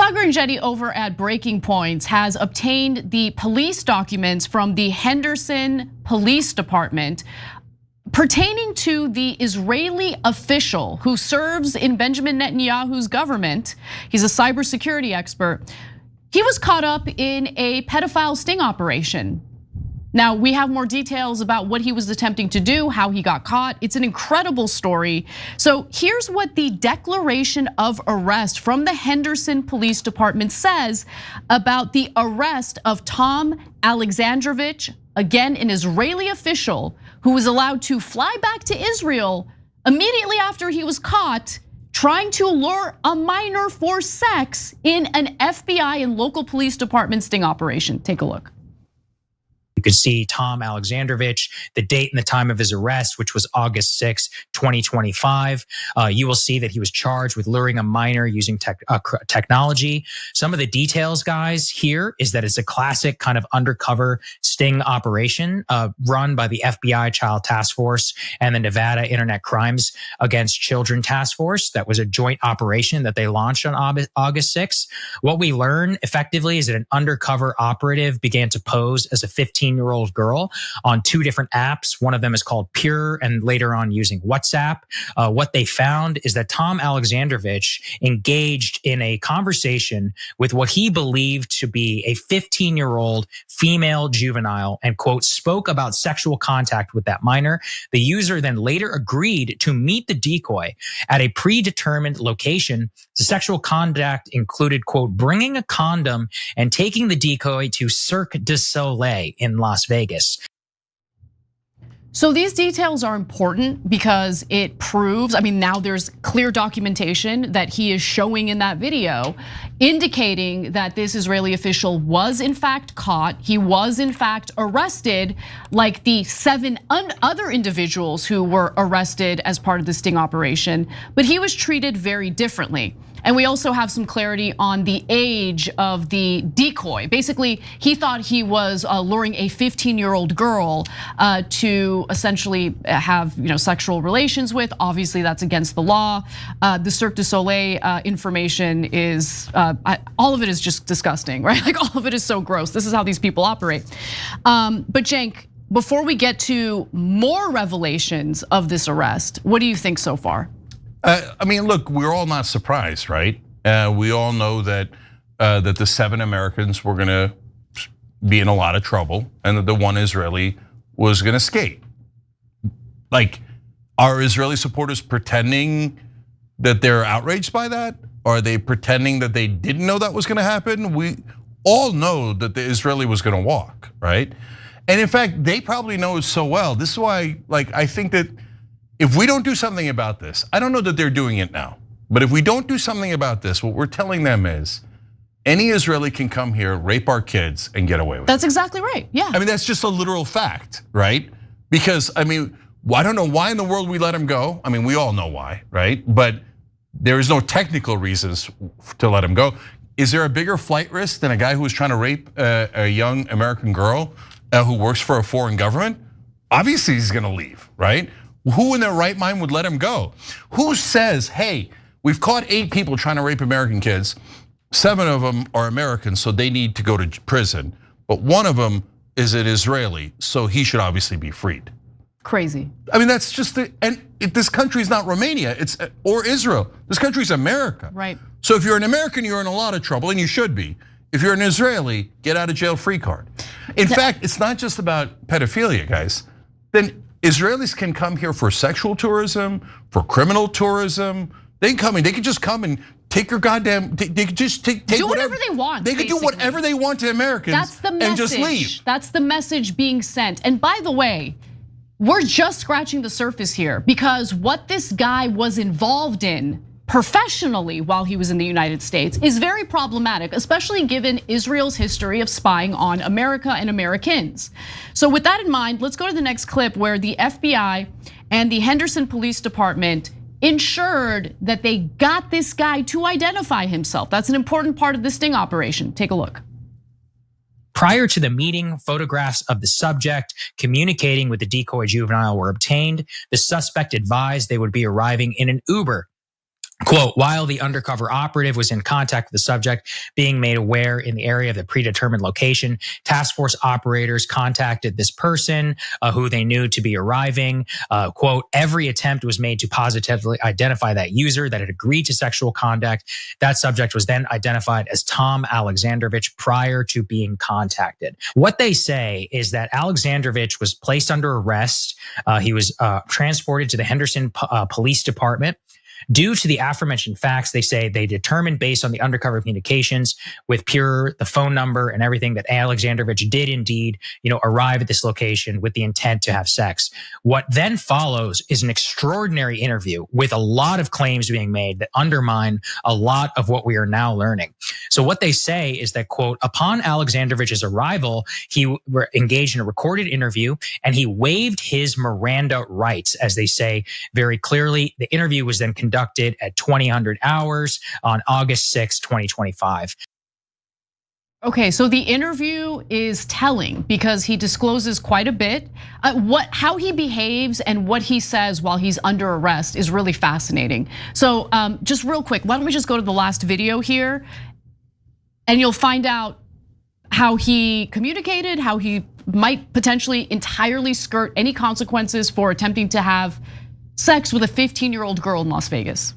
Saagar Enjeti over at Breaking Points has obtained the police documents from the Henderson Police Department pertaining to the Israeli official who serves in Benjamin Netanyahu's government. He's a cybersecurity expert. He was caught up in a pedophile sting operation. Now, we have more details about what he was attempting to do, how he got caught. It's an incredible story. So here's what the declaration of arrest from the Henderson Police Department says about the arrest of Tom Alexandrovich, again, an Israeli official who was allowed to fly back to Israel immediately after he was caught trying to lure a minor for sex in an FBI and local police department sting operation. Take a look. You could see Tom Alexandrovich, the date and the time of his arrest, which was August 6, 2025. You will see that he was charged with luring a minor using technology. Some of the details, guys, here is that it's a classic kind of undercover sting operation run by the FBI Child Task Force and the Nevada Internet Crimes Against Children Task Force. That was a joint operation that they launched on August 6th. What we learn effectively is that an undercover operative began to pose as a 15-year-old girl on two different apps. One of them is called Pure, and later on using WhatsApp. What they found is that Tom Alexandrovich engaged in a conversation with what he believed to be a 15-year-old female juvenile and, quote, spoke about sexual contact with that minor. The user then later agreed to meet the decoy at a predetermined location. The sexual contact included, quote, bringing a condom and taking the decoy to Cirque du Soleil in Las Vegas. So these details are important because it proves, I mean, now there's clear documentation that he is showing in that video, indicating that this Israeli official was in fact caught. He was in fact arrested, like the 7 other individuals who were arrested as part of the sting operation, but he was treated very differently. And we also have some clarity on the age of the decoy. Basically, he thought he was luring a 15-year-old girl to essentially have sexual relations with. Obviously, that's against the law. The Cirque du Soleil information is, all of it is just disgusting, right? Like all of it is so gross. This is how these people operate. But Cenk, before we get to more revelations of this arrest, what do you think so far? I mean, look, we're all not surprised, right? We all know that that the 7 Americans were gonna be in a lot of trouble, and that the 1 Israeli was gonna escape. Like, are Israeli supporters pretending that they're outraged by that? Are they pretending that they didn't know that was gonna happen? We all know that the Israeli was gonna walk, right? And in fact, they probably know it so well. This is why, like, I think that if we don't do something about this, I don't know that they're doing it now, but if we don't do something about this, what we're telling them is any Israeli can come here, rape our kids, and get away with it. That's exactly right, yeah. I mean, that's just a literal fact, right? Because, I mean, I don't know why in the world we let him go. I mean, we all know why, right? But there is no technical reasons to let him go. Is there a bigger flight risk than a guy who was trying to rape a young American girl who works for a foreign government? Obviously, he's gonna leave, right? Who in their right mind would let him go? Who says, hey, we've caught 8 people trying to rape American kids. 7 of them are Americans, so they need to go to prison. But 1 of them is an Israeli, so he should obviously be freed. Crazy. I mean, that's just, this country is not Romania, or Israel. This country's America. Right. So if you're an American, you're in a lot of trouble, and you should be. If you're an Israeli, get out of jail free card. In fact, it's not just about pedophilia, guys. Then Israelis can come here for sexual tourism, for criminal tourism. They can come in, they can just come and take your goddamn, they can just take do whatever they want. They can do whatever they want to Americans. That's the message. And just leave. That's the message being sent. And by the way, we're just scratching the surface here, because what this guy was involved in professionally while he was in the United States is very problematic, especially given Israel's history of spying on America and Americans. So with that in mind, let's go to the next clip where the FBI and the Henderson Police Department ensured that they got this guy to identify himself. That's an important part of the sting operation. Take a look. Prior to the meeting, photographs of the subject communicating with the decoy juvenile were obtained. The suspect advised they would be arriving in an Uber Quote, while the undercover operative was in contact with the subject, being made aware in the area of the predetermined location, task force operators contacted this person who they knew to be arriving. Quote, every attempt was made to positively identify that user that had agreed to sexual contact. That subject was then identified as Tom Alexandrovich prior to being contacted. What they say is that Alexandrovich was placed under arrest. He was transported to the Henderson Police Department. Due to the aforementioned facts, they say they determined based on the undercover communications with the phone number and everything that Alexandrovich did indeed, arrive at this location with the intent to have sex. What then follows is an extraordinary interview with a lot of claims being made that undermine a lot of what we are now learning. So what they say is that, quote, upon Alexandrovich's arrival, he engaged in a recorded interview and he waived his Miranda rights, as they say very clearly. The interview was then conducted at 2000 hours on August 6, 2025. Okay, so the interview is telling because he discloses quite a bit. How he behaves and what he says while he's under arrest is really fascinating. So just real quick, why don't we just go to the last video here, and you'll find out how he communicated, how he might potentially entirely skirt any consequences for attempting to have sex with a 15-year-old girl in Las Vegas.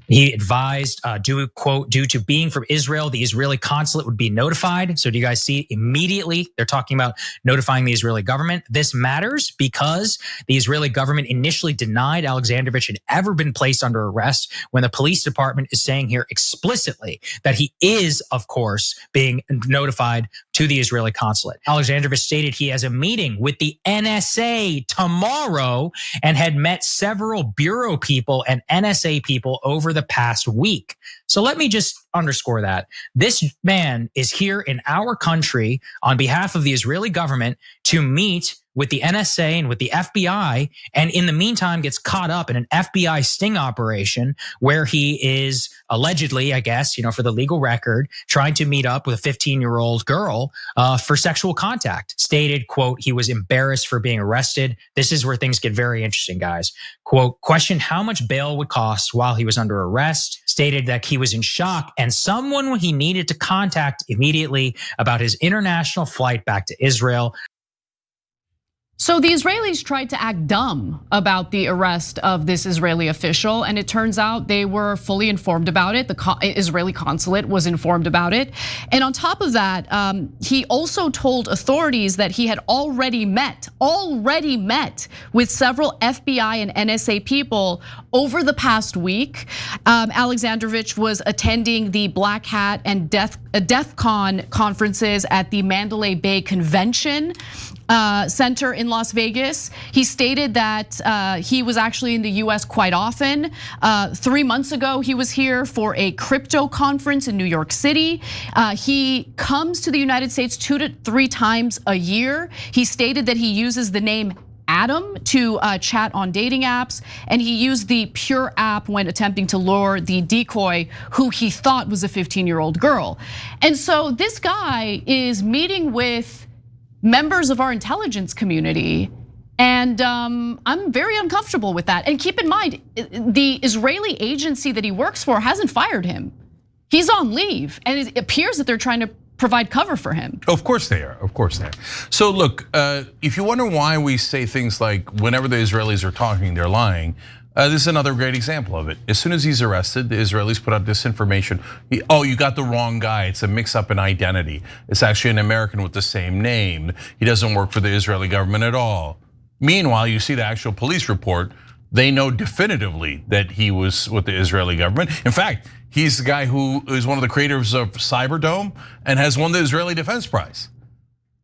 He advised, due to being from Israel, the Israeli consulate would be notified. So do you guys see immediately they're talking about notifying the Israeli government? This matters because the Israeli government initially denied Alexandrovich had ever been placed under arrest, when the police department is saying here explicitly that he is, of course, being notified to the Israeli consulate. Alexandrovich stated he has a meeting with the NSA tomorrow and had met several bureau people and NSA people over the past week. So let me just underscore that. This man is here in our country on behalf of the Israeli government to meet with the NSA and with the FBI, and in the meantime gets caught up in an FBI sting operation where he is allegedly, I guess, for the legal record, trying to meet up with a 15-year-old girl for sexual contact. Stated, quote, he was embarrassed for being arrested. This is where things get very interesting, guys. Quote, questioned how much bail would cost while he was under arrest. Stated that he was in shock and someone he needed to contact immediately about his international flight back to Israel. So the Israelis tried to act dumb about the arrest of this Israeli official, and it turns out they were fully informed about it. The Israeli consulate was informed about it. And on top of that, he also told authorities that he had already met with several FBI and NSA people over the past week. Alexandrovich was attending the Black Hat and DEF CON conferences at the Mandalay Bay Convention Center in Las Vegas. He stated that he was actually in the US quite often. 3 months ago, he was here for a crypto conference in New York City. He comes to the United States 2 to 3 times a year. He stated that he uses the name Adam to chat on dating apps, and he used the Pure app when attempting to lure the decoy who he thought was a 15-year-old girl. And so this guy is meeting with members of our intelligence community, and I'm very uncomfortable with that. And keep in mind, the Israeli agency that he works for hasn't fired him. He's on leave, and it appears that they're trying to provide cover for him. Of course they are, of course they are. So look, if you wonder why we say things like whenever the Israelis are talking, they're lying, this is another great example of it. As soon as he's arrested, the Israelis put out this information. Oh, you got the wrong guy. It's a mix up in identity. It's actually an American with the same name. He doesn't work for the Israeli government at all. Meanwhile, you see the actual police report. They know definitively that he was with the Israeli government. In fact, he's the guy who is one of the creators of Cyberdome and has won the Israeli Defense Prize.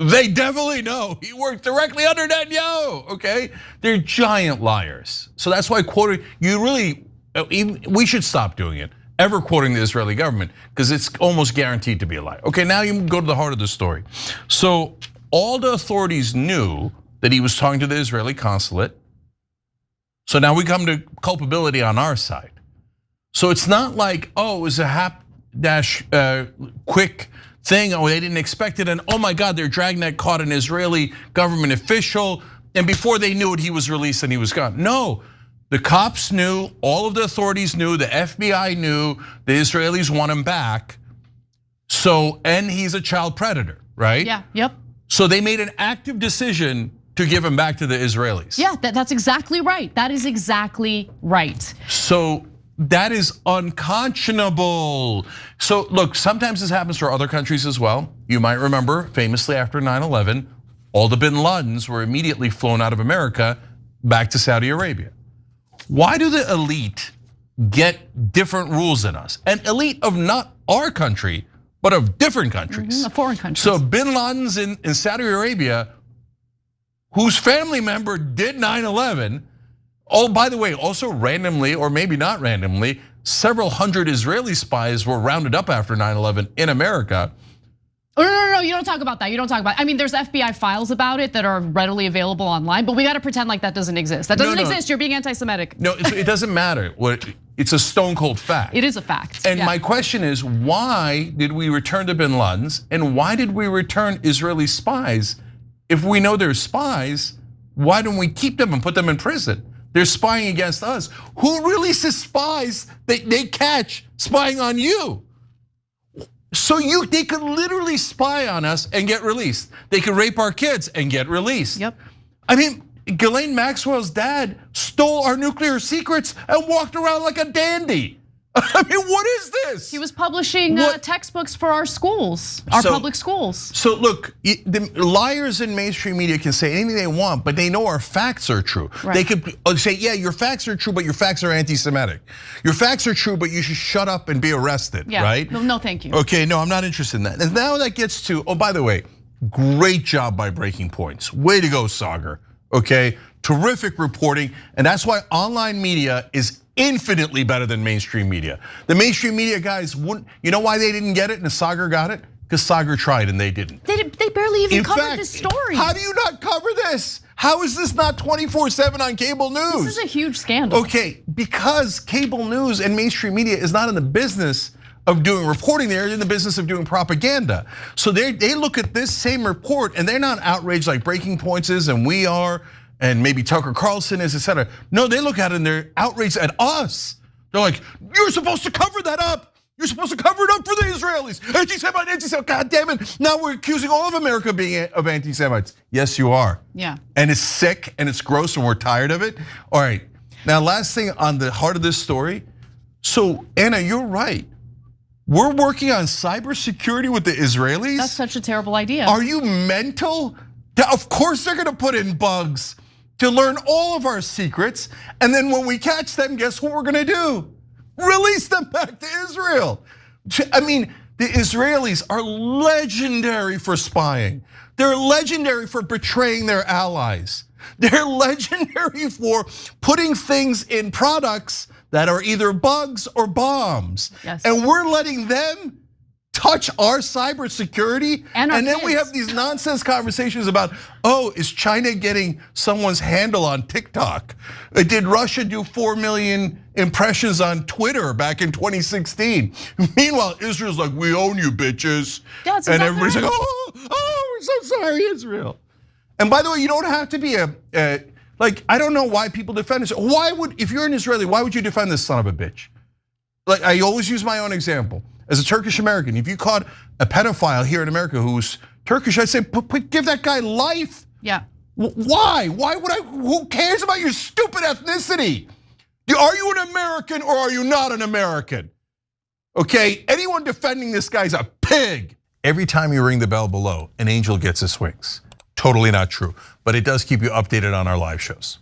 They definitely know he worked directly under Netanyahu, okay? They're giant liars. So that's why quoting, we should stop doing it, ever quoting the Israeli government, because it's almost guaranteed to be a lie. Okay, now you go to the heart of the story. So all the authorities knew that he was talking to the Israeli consulate. So now we come to culpability on our side. So it's not like, oh, it was a quick thing, oh, they didn't expect it, and oh my God, their dragnet caught an Israeli government official, and before they knew it, he was released and he was gone. No, The cops knew, all of the authorities knew, the FBI knew, the Israelis want him back. So, and he's a child predator, right? Yeah, yep. So they made an active decision to give him back to the Israelis. Yeah, that's exactly right. That is exactly right. So that is unconscionable. So look, sometimes this happens for other countries as well. You might remember famously after 9/11, all the bin Ladens were immediately flown out of America back to Saudi Arabia. Why do the elite get different rules than us? An elite of not our country, but of different countries. Foreign countries. So bin Laden's in Saudi Arabia, whose family member did 9/11. Oh, by the way, also randomly, or maybe not randomly, several hundred Israeli spies were rounded up after 9/11 in America. Oh, no, you don't talk about that. You don't talk about it. I mean, there's FBI files about it that are readily available online, but we got to pretend like that doesn't exist. That doesn't exist. You're being anti-Semitic. No, it doesn't matter. It's a stone cold fact. It is a fact. And my question is, why did we return to bin Laden's, and why did we return Israeli spies? If we know they're spies, why don't we keep them and put them in prison? They're spying against us. Who releases spies they catch spying on you? So they could literally spy on us and get released. They could rape our kids and get released. Yep. I mean, Ghislaine Maxwell's dad stole our nuclear secrets and walked around like a dandy. I mean, what is this? He was publishing textbooks for our schools, our public schools. So look, the liars in mainstream media can say anything they want, but they know our facts are true. Right. They could say, yeah, your facts are true, but your facts are anti-Semitic. Your facts are true, but you should shut up and be arrested, right? No, thank you. Okay, no, I'm not interested in that. And now that gets to, oh, by the way, great job by Breaking Points. Way to go, Saagar, okay? Terrific reporting, and that's why online media is infinitely better than mainstream media. The mainstream media guys wouldn't, you know why they didn't get it and Saagar got it? Because Saagar tried and they didn't. They barely even covered this story. How do you not cover this? How is this not 24/7 on cable news? This is a huge scandal. Okay, because cable news and mainstream media is not in the business of doing reporting, they're in the business of doing propaganda. So they look at this same report and they're not outraged like Breaking Points is and we are, and maybe Tucker Carlson is, etc. No, they look at it and they're outraged at us. They're like, you're supposed to cover that up. You're supposed to cover it up for the Israelis. Anti-Semite, God damn it. Now we're accusing all of America of anti-Semites. Yes, you are. Yeah. And it's sick and it's gross and we're tired of it. All right, now last thing on the heart of this story. So Anna, you're right. We're working on cybersecurity with the Israelis. That's such a terrible idea. Are you mental? Of course they're gonna put in bugs to learn all of our secrets. And then when we catch them, guess what we're gonna do? Release them back to Israel. I mean, the Israelis are legendary for spying. They're legendary for betraying their allies. They're legendary for putting things in products that are either bugs or bombs. Yes. And we're letting them touch our cybersecurity, and then we have these nonsense conversations about, oh, is China getting someone's handle on TikTok? Did Russia do 4 million impressions on Twitter back in 2016? Meanwhile, Israel's like, we own you, bitches. Yeah, and everybody's like, oh, we're so sorry, Israel. And by the way, you don't have to be like, I don't know why people defend this. Why would, if you're an Israeli, why would you defend this son of a bitch? Like, I always use my own example. As a Turkish American, if you caught a pedophile here in America who's Turkish, I'd say, give that guy life. Yeah. Why? Why would I? Who cares about your stupid ethnicity? Are you an American or are you not an American? Okay, anyone defending this guy's a pig. Every time you ring the bell below, an angel gets his wings. Totally not true, but it does keep you updated on our live shows.